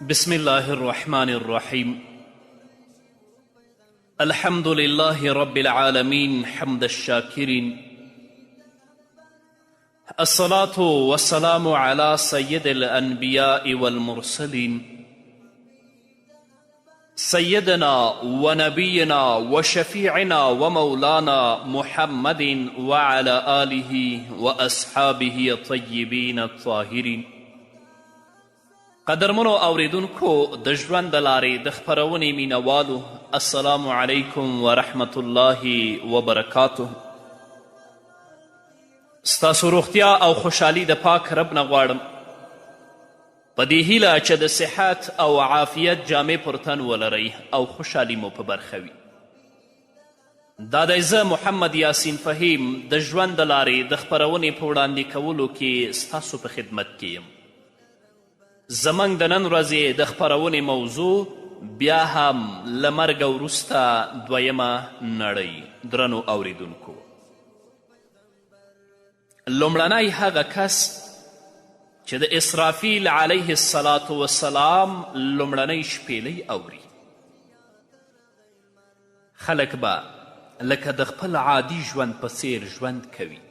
بسم الله الرحمن الرحيم. الحمد لله رب العالمين حمد الشاكرين، الصلاة والسلام على سيد الأنبياء والمرسلين سيدنا ونبينا وشفيعنا ومولانا محمد وعلى آله وأصحابه الطيبين الطاهرين. قدرمنو اوریدونکو د ژوند د لارې د خپرونې مینوالو، السلام علیکم ورحمت الله وبرکاته. ستاسو روغتیا او خوشحالي د پاک رب نه غواړم، په دې هیله چې د صحت او عافیت جامې پر تن ولرئ او خوشحالي مو په برخه وي. دا دی زه محمد یاسین فهیم د ژوند د لارې د خپرونې په وړاندې کولو کې ستاسو په خدمت کې یم. زموږ د نن ورځې د خپرونې موضوع بیا هم له مرګه وروسته دویمه نړۍ. درنو اوریدونکو، لومړنی هغه کس چې د اسرافیل علیه الصلاة والسلام لومړنۍ شپیلۍ اوري، خلک به لکه د خپل عادي ژوند په څیر ژوند کوي.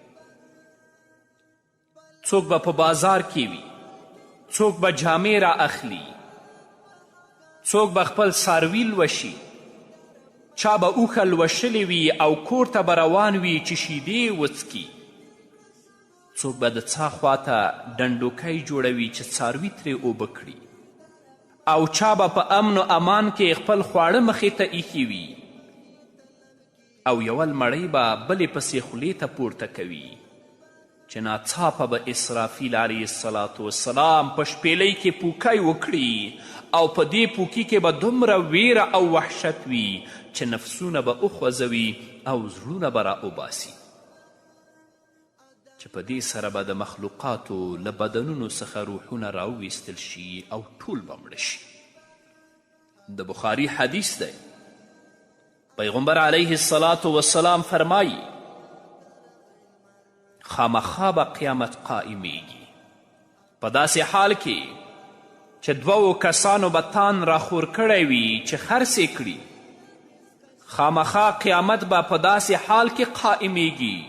څوک به په بازار کې وي، څوک به جامې را اخلي، څوک به خپل څاروي لوشي، چا به اوښه لوشلې وي او کور ته به روان وي چې شیدې وڅکي، څوک به د څا خواته ډنډوکی جوړوي چې څاروي ترې اوبه کړي، او چا به په امن و امان کې خپل خواړه مخې ته ایښي وي، او یوه لمړۍ به بلې پسې خولې ته پورته کوي چې ناڅاپه به اسرافیل علیه الصلاة والسلام په شپیلۍ کې پوکی وکړي، او په دې پوکي کې به دومره ویره او وحشت وي چې نفسونه به وخوځوي او زړونه به را وباسي، چې په دې سره به د مخلوقاتو له بدنونو څخه روحونه راوویستل شي او ټول به مړه شي. د بخاري حدیث دی، پیغمبر علیه الصلاة والسلام فرمایي خامخا به قیامت قائمیږي، په داسې حال کې چې دوو کسانو به تان راخور کړی وي چې خرڅ یې کړي. خامخا قیامت به په داسې حال کې قائمیږي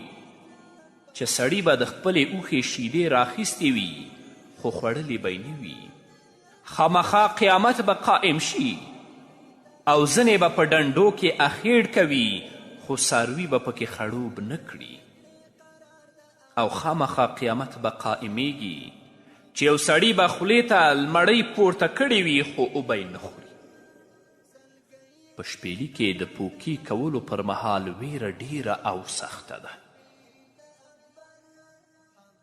چې سړي به د خپلې اوښې شیدې راخیستې وي خو خوړلې به یې نه وي. خامخا قیامت به قائم شي او ځینې به په ډنډو کې اخیړ کوي خو څاروي به پکې خړوب نه کړي. او خامخا قیامت به قائمیږي چې یو سړي به خولې ته لمړۍ پورته کړې وي خو اوبه یې نه خوري. په شپیلي کې د پوکي کولو پر مهال ویره ډیره او سخته ده.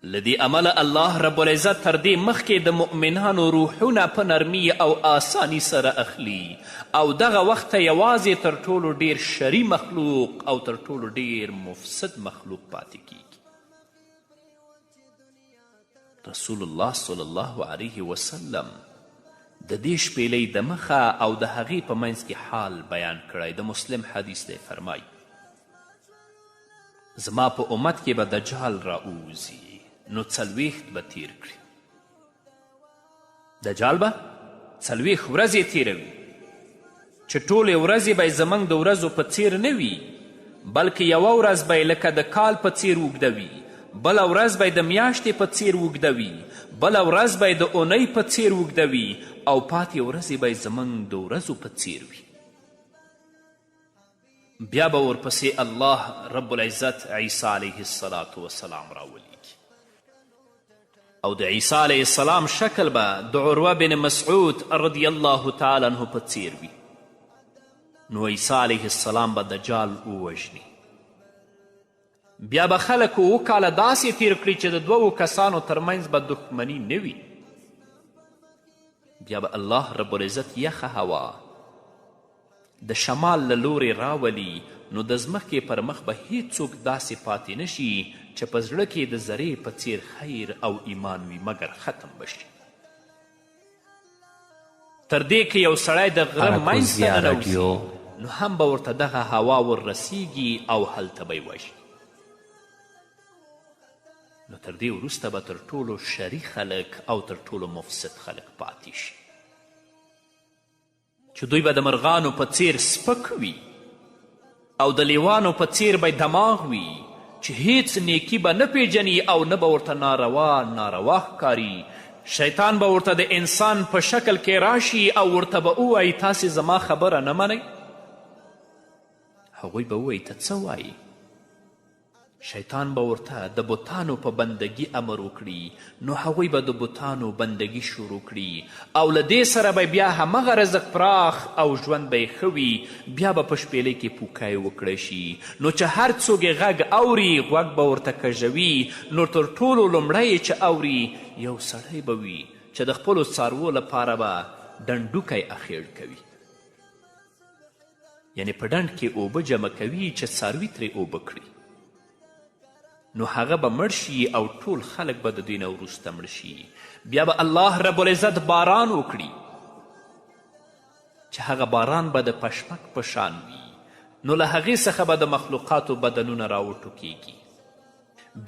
له دې امله الله رب العزت تر دې مخکې د مؤمنانو روحونه په نرمي او آسانی سره اخلي، او دغه وخت ته یوازې تر ټولو ډیر شري مخلوق او تر ټولو ډیر مفسد مخلوق پاتې کیږي. رسول الله صلی الله علیه وسلم د دې شپیلۍ د مخه او د هغې په منځ کې حال بیان کړی. د مسلم حدیث دی، فرمایي زما په امت کې به دجال راووځي نو 40 به تیر کړي. دجال به 40 ورځې تیروي چې ټولې ورځې به یې زموږ د ورځو په څیر نه وي، بلکې یوه ورځ به یې لکه د کال په څیر اوږده وي، بله ورځ به یې د میاشتې په څیر اوږده وي، بله ورځ به یې د اونۍ په څیر اوږده وي، او پاتې ورځې به یې زموږ د ورځو په څیر وي. بیا به ورپسې الله رب العزت عیسی علیه الصلاة والسلام راولیږي، او د عیسی علیه السلام شکل به د عروه بن مسعود رضی الله تعالی عنه په څیر وي. نو عیسی علیه السلام به دجال ووژني. بیا به خلکو 2 کاله داسې تیر کړي چې د 2 کسانو ترمنځ به دښمني نه وي. بیا به الله رب العزت یخه هوا د شمال له لورې راولي، نو د ځمکې پر مخ به هیڅوک داسې پاتې نشي چې په زړه کې د ذرې په څیر خیر او ایمان وي، مګر ختم بشي. تر دې که یو سړی د غره منځ ته ننوځي نو هم به ورته دغه هوا وررسیږي او هلته به یې وژني. نو تر دې وروسته به تر ټولو شري خلک او تر ټولو مفسد خلک پاتې شي. چې دوی به د مرغانو په څیر سپک وي او د لیوانو په څیر به دماغ وي چې هیڅ نیکی به نه پیژني او نه به ورته ناروا ښکاري. شیطان به ورته د انسان په شکل کې راشي او ورته به ووایي تاسې زما خبره نه منئ. هغوی به ووایي ته څه وایي؟ شیطان به ورته د بتانو په بندگی امر وکړي، نو هغوی به د بتانو بندگی شروع کړي او له دې سره به بیا همغه رزق پراخ او ژوند به یې ښه وي. بیا به په شپېلۍ کې پوکای وکړی شي، نو چې هر څوک یې غږ اوري غوږ به ورته کږوي. نو تر ټولو لومړی چې اوري یو سړی به وي چې د خپلو څاروو لپاره به ډنډوکی اخیړ کوي، یعنی په ډنډ کې اوبه جمع کوي چې څاروي ترې اوبه کړي. نو هغه به مړ شي او ټول خلک به د دوی نه وروسته مړ شي. بیا به الله رب العزت باران وکړي چې هغه باران به د پشمک په شان وي، نو له هغې څخه به د مخلوقاتو بدنونه راوټوکیږي.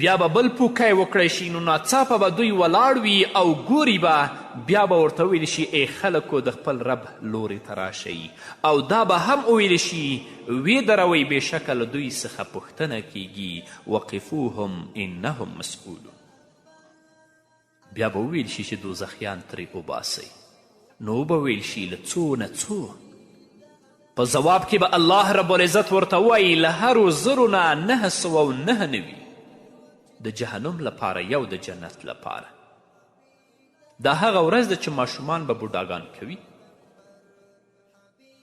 بیا به بل پوکی وکړی شي، نو ناڅاپه به دوی ولاړ وي او ګوري به. بیا به ورته ویلی شي ای خلکو د خپل رب لوري ته راشئ، او دا به هم وویلی شي وی دروئ بېشکه له دوی څخه پوښتنه کیږي وقفوهم انهم مسئولون. بیا به وویل شي چې دوزخیان ترې وباسئ، نو به ویل شي له څو نه څو. په ځواب کې به الله رب العزت ورته وایي له هرو زرو نه 999 د جهنم لپاره یو د جنت لپاره. دا هغه ورځ ده چې ماشومان به بوډاګان کوي.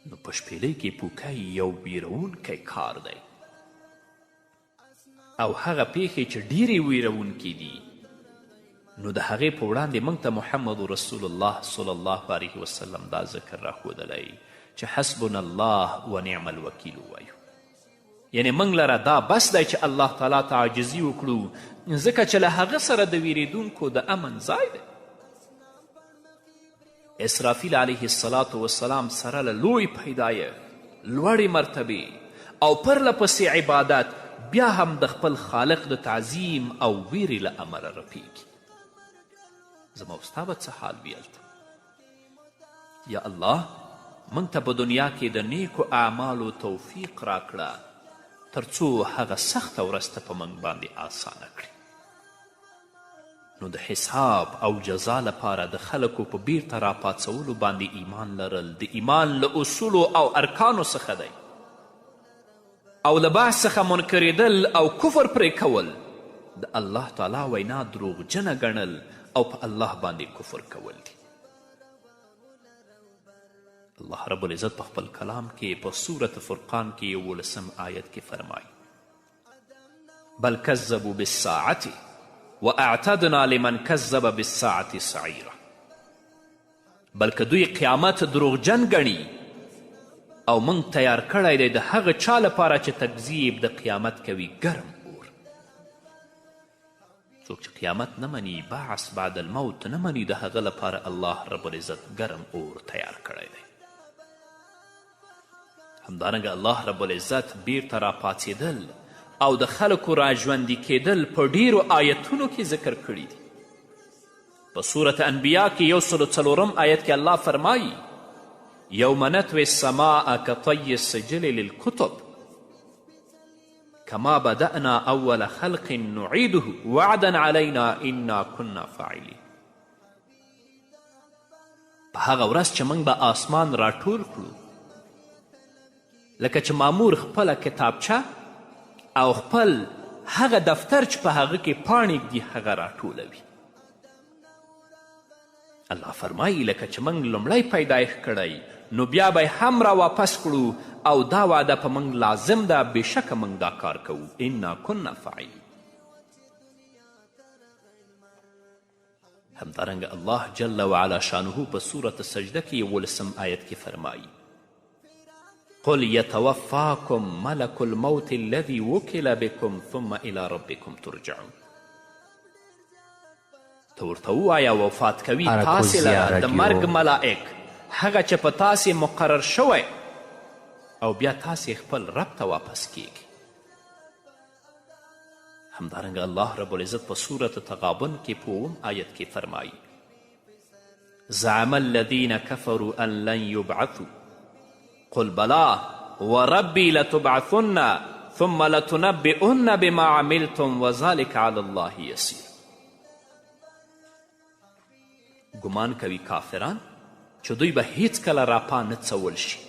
نو په شپېلۍ کې پوکی یو ویرونکی کار دی، او هغه پیښې چې ډیرې ویرونکي دي، نو د هغې په وړاندې موږ ته محمد رسول الله صلی الله علیه وسلم دا ذکر راښودلی چې حسبنا الله و نعم الوکیل ووایو. یعنی موږ لره دا بس دی چې الله تعالی ته عاجزي وکړو، ځکه چې له هغه سره د ویرېدونکو د امن ځای دی. اسرافیل علیه السلام سره له لوی پیدایښت، لوړې مرتبې او پرله پسې عبادت، بیا هم د خپل خالق د تعظیم او ویرې له امله رپیږي. زما او ستا به څه حال وي هلته؟ یا الله موږ ته په دنیا کې د نیکو اعمالو توفیق راکړه، تر څو هغه سخته ورځ ته په موږ باندې آسانه کړي. نو د حساب او جزا لپاره د خلکو په بیرته راپاڅولو باندې ایمان لرل د ایمان له اصولو او ارکانو څخه دی، او له بحث څخه منکرېدل او کفر پرې کول د الله تعالی وینا دروغجنه ګڼل او په الله باندې کفر کول دي. الله رب العزت په خپل کلام کې په سورة فرقان کې 11 آیت کې فرمایي بل کذبوا بالساعة واعتدنا لمن کذب بالساعة سعیرا. بلکې دوی قیامت دروغجن ګڼي او موږ تیار کړی دی د هغه چا لپاره چې تکذیب د قیامت کوي ګرم اور. څوک چې قیامت نه مني، بعث بعد الموت نه مني، د هغه لپاره الله رب العزت ګرم اور تیار کړی دی. همدارنګه الله رب العزت بیرته راپاڅېدل او د خلکو راژوندي کېدل په ډیرو آیتونو کې ذکر کړي دي. په سورة انبیا کې 104 آیت کې الله فرمایي یوم نطوی السماء کطی السجل للکتب کما بدأنا اول خلق نعیده وعدا علینا انا کنا فاعلین. په هغه ورځ چې موږ به آسمان راټول کړو لکه چې مامور خپله کتابچه او خپل هغه دفتر چې په هغه کې پاڼې ږدي هغه راټولوي. الله فرمایي لکه چې موږ لومړی پیدایښت کړی نو بیا به هم را واپس کړو او دا وعده په موږ لازم ده، بېشکه موږ دا کار کوو. انا کنا فاعلین. همدارنګه الله جل وعلا شانه په سورة سجده کې 11 آیت کې فرمایي قل یتوفاکم ملک الموت الذي وکل بكم ثم الى ربکم ترجعون. ته ورته ووایه وفات کوي تاسې لره د مرګ ملائک هغه چې په تاسې مقرر شوی او بیا تاسې خپل رب ته واپس کیږي. همدارنګه الله رب العزت په سورة تغابن کې په 9 آیت کې فرمایي زعم الذین کفروا ان لن یبعثوا قل بلا وربي لتبعثن ثم لتنبئن بما عملتم وذلك على الله يسير. ګمان کوي کافران چې دوی به هیڅکله راپا نه څول شي.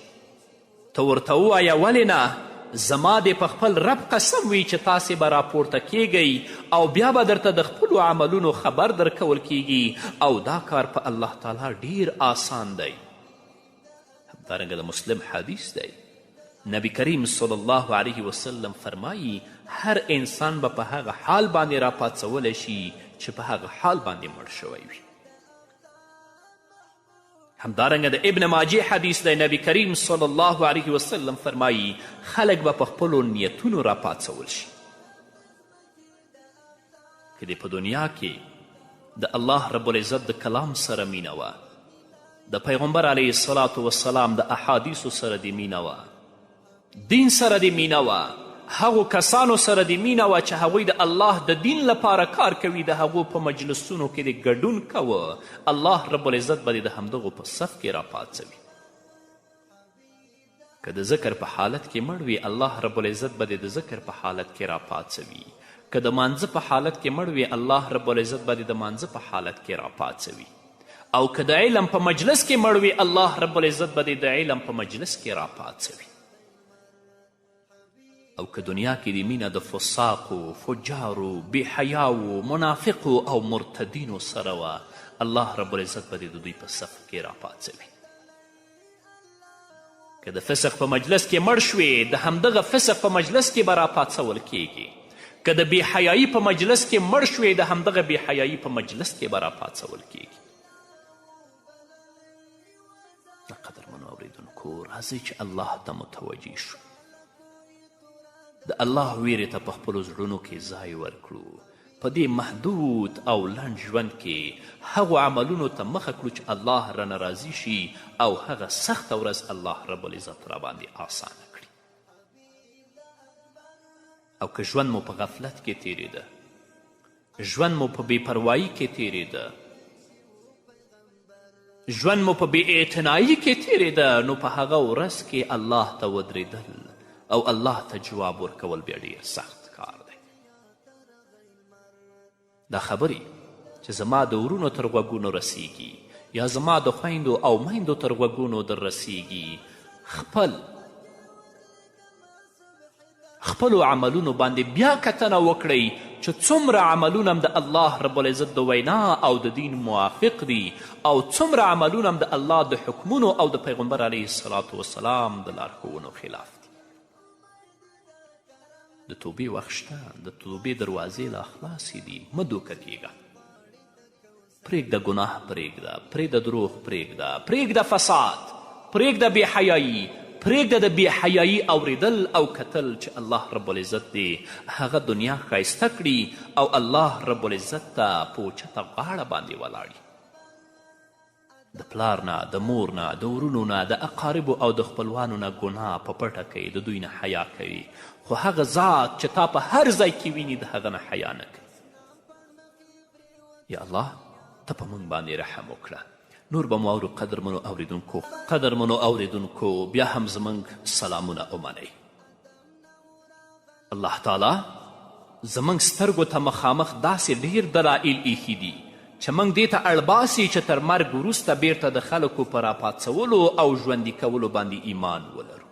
ته ورته ووایه ولې نه؟ زما دې په خپل رب قسم وي چې تاسې به راپورته کیږئ او بیا به درته د خپلو عملونو خبر درکول کیږي او دا کار په الله تعالی ډیر آسان دی. همدارنګه د مسلم حدیث دی، نبی کریم صلی الله علیه وسلم فرمایی هر انسان به په هغه حال باندې راپاڅولی شي چې په هغه حال باندې مړ شوی وي. همدارنګه د ابن ماجه حدیث دی، نبی کریم صلی الله علیه وسلم فرمایی خلک به په خپلو نیتونو راپاڅول شي. که دې په دنیا کې د الله رب العزت د کلام سره مینه وه، د پیغمبر علیه الصلاة والسلام د احادیثو سره دې مینه وه، دین سره دې مینه وه، هغو کسانو سره دې مینه وه چې هغوی د الله د دین لپاره کار کوي، د هغو په مجلسونو کې دې ګډون کوه، الله رب العزت به دې د همدغو په صف کې راپاڅوي. که د ذکر په حالت کې مړ وي، الله رب العزت به دې د ذکر په حالت کې راپاڅوي. که د مانځه په حالت کې مړ وي، الله رب العزت به دې د مانځه په حالت کې راپاڅوي. او که د علم په مجلس کې مړ وي، الله رب العزت به دې د علم په مجلس کې راپاڅوي. او که دنیا کې د مینه د فساقو، فجارو، بېحیاو، منافقو او مرتدینو سره وه، الله رب العزت به دې د دوی په صف کې راپاڅوي. که د فسق په مجلس کې مړ شوې، د همدغه فسق په مجلس کې به راپاڅول کیږي. که د بېحیایي په مجلس کې مړ شوې، د همدغه بېحیایي په مجلس کې به راپاڅول کیږي. قدرمنو اورېدونکو، راځئ چې الله ته متوجه شو، د الله ویرې ته په خپلو زړونو کې ځای ورکړو. په دې محدود او لنډ ژوند کې هغو عملونو ته مخه کړو چې الله رانه راضي شي او هغه سخته ورځ الله رب العزت راباندې آسانه کړي. او که ژوند مو په غفلت کې تیریده، ژوند مو په بېپروایي کې تیریده، ژوند مو په بېاعتنایي کې تیریده، نو په هغه ورځ کې الله ته ودرېدل او الله ته جواب ورکول بیا ډیر سخت کار دی. دا خبرې چې زما د ورونو تر غوږونو رسیږي یا زما د خویندو او میندو تر غوږونو در رسیږي، خپلو عملونو باندې بیا کتنه وکړئ چې څومره عملونه هم د الله رب العزت د وینا او د دین موافق دي او څومره عملونه هم د الله د حکمونو او د پیغمبر علیه الصلاة والسلام د لارښوونو خلاف دي. د توبې وخت شته، د توبې دروازې لا خلاصې دي. مه دوکه کیږه، پرېږده ګناه، پرېږده دروغ، پرېږده فساد، پرېږده بېحیایي، پرېږده د بېحیایي اورېدل او کتل چې الله رب العزت دې هغه دنیا ښایسته کړي او الله رب العزت ته په اوچته غاړه باندې ولاړي. د پلار نه، د مور نه، د ورونو نه، د اقاربو او د خپلوانو نه ګناه په پټه کوي، د دوی نه حیا کوي، خو هغه ذات چې تا په هر ځای کې ویني د هغه نه حیا نه کوي. یا الله ته په موږ باندې رحم وکړه. نور به مو اورو قدرمنو اوریدونکو، بیا هم زموږ سلامونه ومنئ. الله تعالی زموږ سترګو ته مخامخ داسې ډیر دلایل ایښي دي چې موږ دې ته اړ باسي چې تر مرګ وروسته بیرته د خلکو په راپاڅولو او ژوندي کولو باندې ایمان ولرو.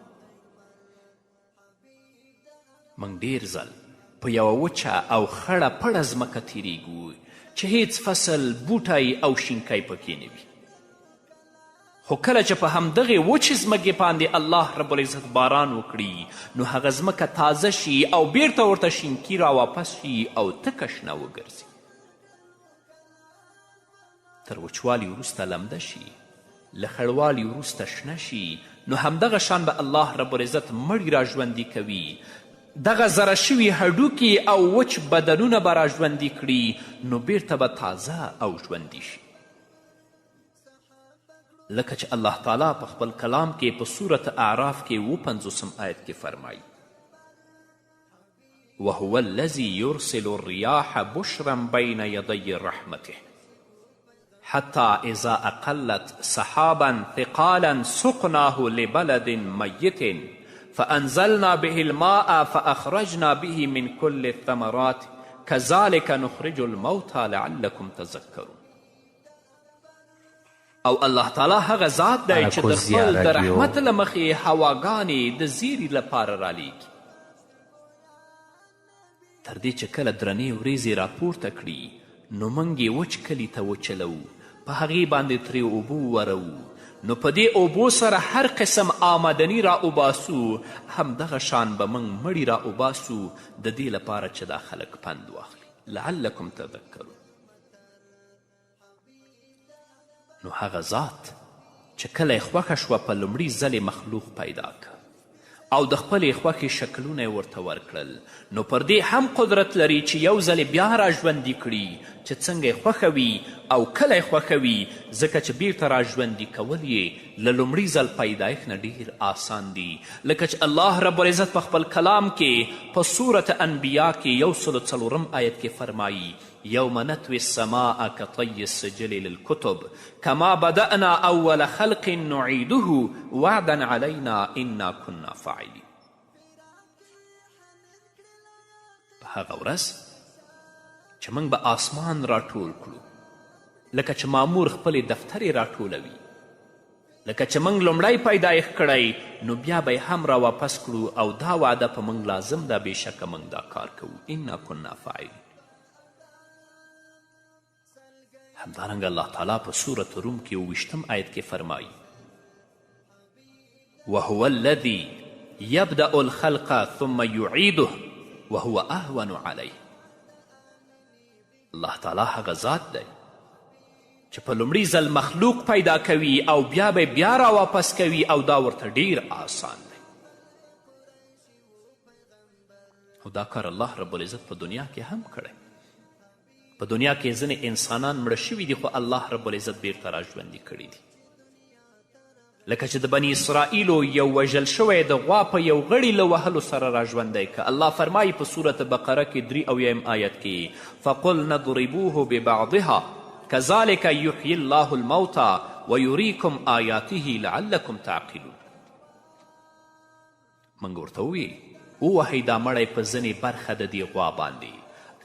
موږ ډیر ځل په یوه وچه او خړه پړه ځمکه تیریږو چې هیڅ فصل، بوټی او شینکی پکې نه وي، خو کله چې په همدغې وچې ځمکې باندې الله رب العزت باران وکړي، نو هغه ځمکه تازه شي او بیرته ورته شینکي راواپس شي او تکه شنه وګرځي، تر وچوالي وروسته لمده شي، له خړوالي وروسته شنه شي، نو همدغه شان به الله رب العزت مړي را ژوندي کوي. دغه زره شوي هډوکي او وچ بدنونه به را ژوندي کړي، نو بیرته به تازه او ژوندي شي. لکه چې الله تعالی په خپل کلام کې په سورت اعراف کې 50 آیت کې فرمایي: وهو الذي يرسل الرياح بشرا بين يدي رحمته حتى اذا اقلت سحابا ثقالا سقناه لبلد ميت فانزلنا به الماء فاخرجنا به من كل الثمرات كذلك نخرج الموتى لعلكم تذکرون. او الله تعالی هغه ذات دی چې د خپل د رحمت له مخې هواګانې د زیري لپاره رالیږي، تر دې چې کله درنې وریځې راپورته کړي نو موږ یې وچ کلي ته وچلوو، په هغې باندې ترې اوبه ووروو، نو په دې اوبو سره هر قسم آمدني را اوباسو، همدغه شان به موږ مړي را اوباسو د دې لپاره چې دا خلک پند واخلي، لعلکم تذکرون. نو هغه ذات چې کله یې خوښه شوه په لومړي ځل مخلوق پیدا که او د خپلې خوښې شکلونه یې ورته ورکړل، نو پر دې هم قدرت لري چې یو ځل بیا را ژوندي کړي چې څنګه یې خوښه وي او کله یې خوښه وي، ځکه چې بیرته را ژوندي کول یې له لومړي ځل پیدایښت نه ډیر آسان دي. لکه چې الله رب العزت په خپل کلام کې په سورت انبیا کې 104 آیت کې فرمایي یوم نطوی السماء کطی السجل للکتب کما بدأنا اول خلق نعیده وعدا علینا انا کنا فاعلین. په هغه ورځ چې موږ به آسمان راټول کړو لکه چې مامور خپلې دفترې راټولوي، لکه چې موږ لومړی پیدایښت کړی نو بیا به یې هم را واپس کړو، او دا وعده په موږ لازم ده، بېشکه موږ دا کار کوو، انا کنا فاعلین. همدارنګه الله تعالی په سورة روم کې 28 آیت کې فرمایي وهو الذي يبدأ الخلق ثم يعيده وهو اهون علیه. الله تعالی هغه ذات دی چې په لومړي ځل مخلوق پیدا کوي او بیا به بیا را واپس کوي، او دا ورته ډیر آسان دی. او دا کار الله رب العزت په دنیا کې هم کړی. په دنیا کې ځینې انسانان مړه شوي دي خو الله رب العزت بیرته را ژوندي کړي دي. لکه چې د بني اسرائیلو یو وژل شوی د غوا په یو غړي له وهلو سره را ژوندی که. الله فرمایي په سورت بقره کې 83 آیت کې فقل نضربوه ببعضها كذلك يحيي الله الموتى ويريكم آیاته لعلكم تعقلون. موږ ورته وویل ووهئ دا مړی په ځینې برخه د دې غوا باندې،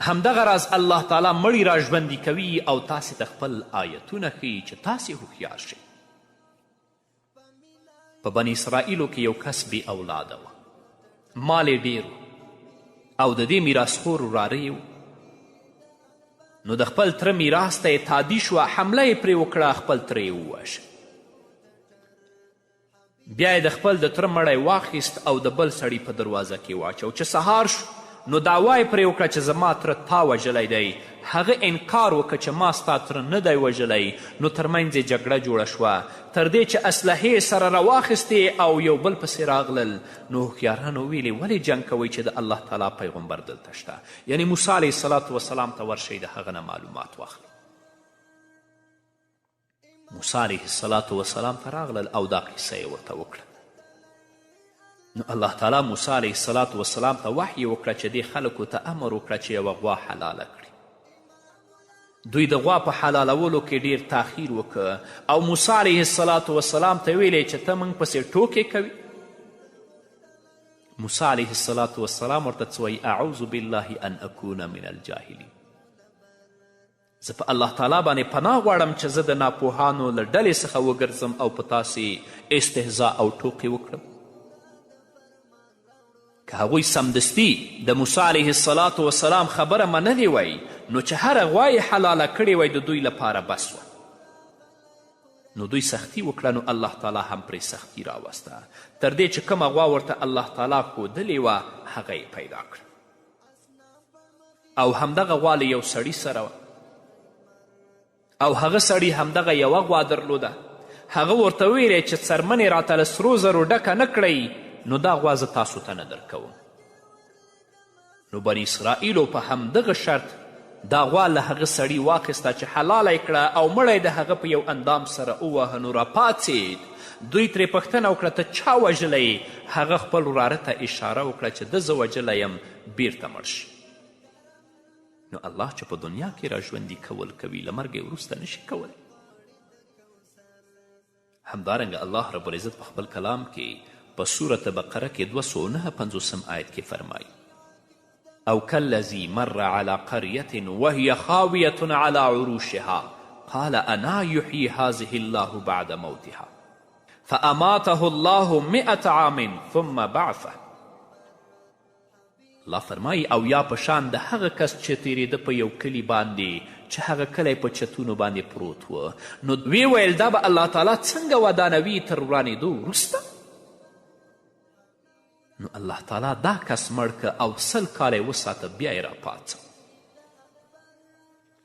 همدغه راز الله تعالی مړي را ژوندي کوي او تاسې ته خپل آیتونه ښیي چې تاسې هوښیار شئ. په بني اسرائیلو کې یو کس بې اولاده و، مال یې ډېر او د دې میراثخور وراره یې نو د خپل تره میراث ته یې تادي شوه، حمله یې پرې وکړه، خپل تره یې ووژه. بیا یې د خپل د تره مړی واخیست او د بل سړي په دروازه کې واچو. چې سهار شو نو دعوا یې پرې وکړه چې زما تره تا وژلی دی. هغه انکار وکړه چې ما ستا تره نه دی وژلی. نو ترمنځ یې جګړه جوړه شوه، تر دې چې اسلحې سره راواخیستې او یو بل پسې راغلل. نو هوښیارانو ویلې ولې جنګ کوئ چې د الله تعالی پیغمبر دلته شته، یعنی موسی علیه السلام وسلام ته ورشئ د هغه نه معلومات واخلئ. موسی علیه السلام ته راغلل او دا قصه یې ورته وکړه. نو الله تعالی موسی علیه السلام ته وحی وکړه چې دې خلکو ته امر وکړه چې یوه غوا حلاله کړي. دوی د غوا په حلالولو کې ډیر تاخیر وکړه او موسی علیه السلام ته ویلې چې ته موږ پسې ټوکې کوي. موسی علیه السلام ورته څه وایي اعوذ بالله ان اکون من الجاهلین. زه په الله تعالی باندې پناه غواړم چې زه د ناپوهانو له ډلې څخه وګرځم او په تاسې استهزاء او ټوکې وکړم. که هغوی سمدستي د موسی علیه السلام خبره منلې وی نو چې هره غوا یې حلاله کړې وی د دوی لپاره بس وه. نو دوی سختی وکړه نو الله تعالی هم پرې سختی راوسته، تر دې چې کومه غوا ورته الله تعالی ښودلې وه هغه یې پیدا کړه. او همدغه غوا له یو سړي سره وه او هغه سړي همدغه یوه غوا درلوده. هغه ورته ویلې چې څرمنې راته له سرو زرو ډکه نه کړئ نو دا غوا زه تاسو ته نه درکوم. نو بني اسرائیلو په همدغه شرط دا غوا له هغه سړي واخیسته چې حلاله یې کړه او مړی د هغه په یو اندام سره ووهه. نو راپاڅېد، دوی ترې پوښتنه وکړه ته چا وژلی؟ هغه خپل وراره ته اشاره وکړه چې ده زه وژلی یم، بیرته مړ شي. نو الله چې په دنیا کې را ژوندي کول کوي له مرګ وروسته نشي کولی. همدارنګه الله رب العزت په خپل کلام کې په سورة بقره کې 259 آیت کې فرمایي او كالذي مر على قرية وهي خاوية على عروشها قال أنا يحيي هذه الله بعد موتها فأماته الله 100 عام ثم بعثه. الله فرمایي او یا په شان د هغه کس چې تیرېده په یو کلي باندې چې هغه کلی په چتونو باندې پروت و، نو وی ویل دا به الله تعالی څنګه ودانوي تر ورانېدو وروسته؟ نو الله تعالی دا کس مړ که او 100 کاله یې وساته بیا یې راپاڅه.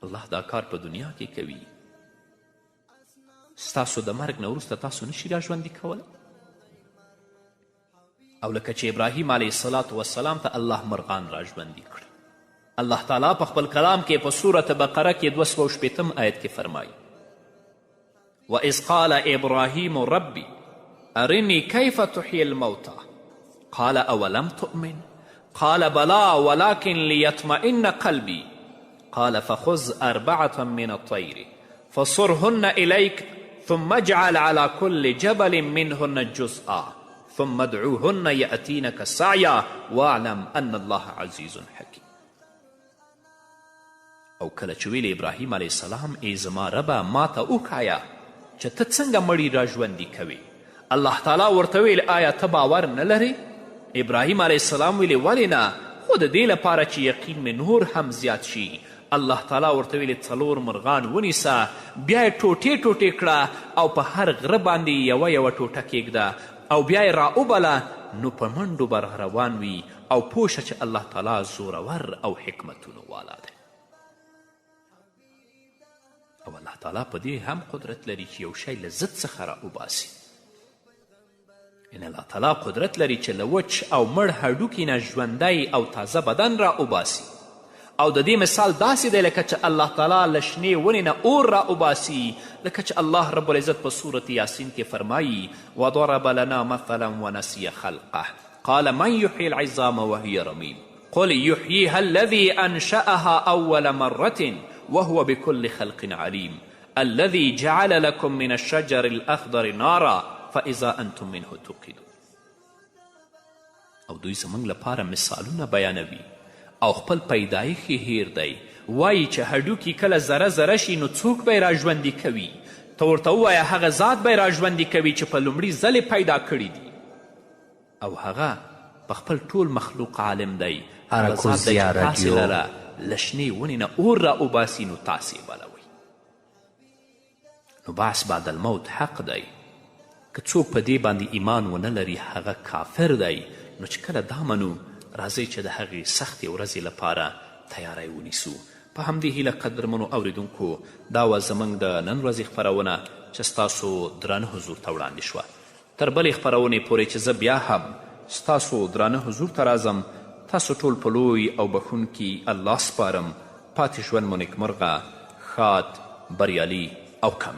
الله دا کار په دنیا کې کوي. ستاسو د مرګ نه وروسته تاسو نشي راژوندي کولی؟ او لکه چې ابراهیم علیه الصلاة والسلام ته الله مرغان راژوندي کړي. الله تعالی په خپل کلام کې په سورة بقره کې 260 آیت کې فرمایي وَإِذْ قَالَ إِبْرَاهِيمُ رَبِّ أَرِنِي كَيْفَ تُحْيِي الْمَوْتَى قال أولم تؤمن قال بلى ولكن ليطمئن قلبي قال فخذ 4 من الطير فصرهن إليك ثم اجعل على كل جبل منهن جزءا ثم ادعوهن يأتينك سعيا واعلم أن الله عزيز حكيم. او کله چې ویل ابراهیم علیه السلام ای زما ربه ما ته وښایه چې ته څنګه مړي راژوندي کوې. الله تعالی ورته ویل آیا ته باور نه لرې؟ ابراهیم علیه السلام ویلې ولې نه، خو د دې لپاره چې یقین مې نور هم زیات شي. الله تعالی ورته ویلې 4 مرغان ونیسه، بیا یې ټوټې ټوټې کړه او په هر غره باندې یوه ټوټه کیږده او بیا یې راوبله، نو په منډو به روان وي او پوه شه چې الله تعالی زورور او حکمتونو والا دی. او الله تعالی په دې هم قدرت لري چې یو شی له ضد څخه راوباسي. یعنې الله تعالی قدرت لري چې له وچ او مړ هډوکي نه ژوندی او تازه بدن راوباسي. او د دې مثال داسې دی لکه چې الله تعالی له شنې ونې نه اور راوباسي، لکه چې الله رب العزت په سورة یاسین کې فرمایي وضرب لنا مثلا ونسي خلقه قال من يحيي العظام وهي رميم قل يحييها الذي أنشأها أول مرة وهو بكل خلق عليم الذي جعل لكم من الشجر الأخضر نارا فإذا أنتم منه توقدون. او دوی زموږ لپاره مثالونه بیانوي او خپل پیدایښت یې هیر دی. وایي چې هډوکي کله ذره ذره شي نو څوک به یې راژوندي کوي؟ ته ورته ووایه هغه ذات به یې راژوندي کوي چې په لومړي ځل پیدا کړي دي، او هغه په خپل ټول مخلوق عالم دی. هغه ذات دی چې تاسې لره له شنې ونې نه اور راوباسي نو تاسې یې بلوئ. نو بعث بعد الموت حق دی. که څوک په دې باندې ایمان ونه لري هغه کافر دی. نو چې کله دا منو راځئ چې د هغې سختې ورځې لپاره تیاری ونیسو. په همدې هیله قدرمنو اوریدونکو دا وه زموږ د نن ورځې خپرونه چې ستاسو درانه حضور ته وړاندې شوه. تر بلې خپرونې پورې چې زه بیا هم ستاسو درانه حضور ته راځم، تاسو ټول په لوی او بخونکي الله سپارم. پاتې ژوند مو نیکمرغه، ښاد، بریالي او کامیاب.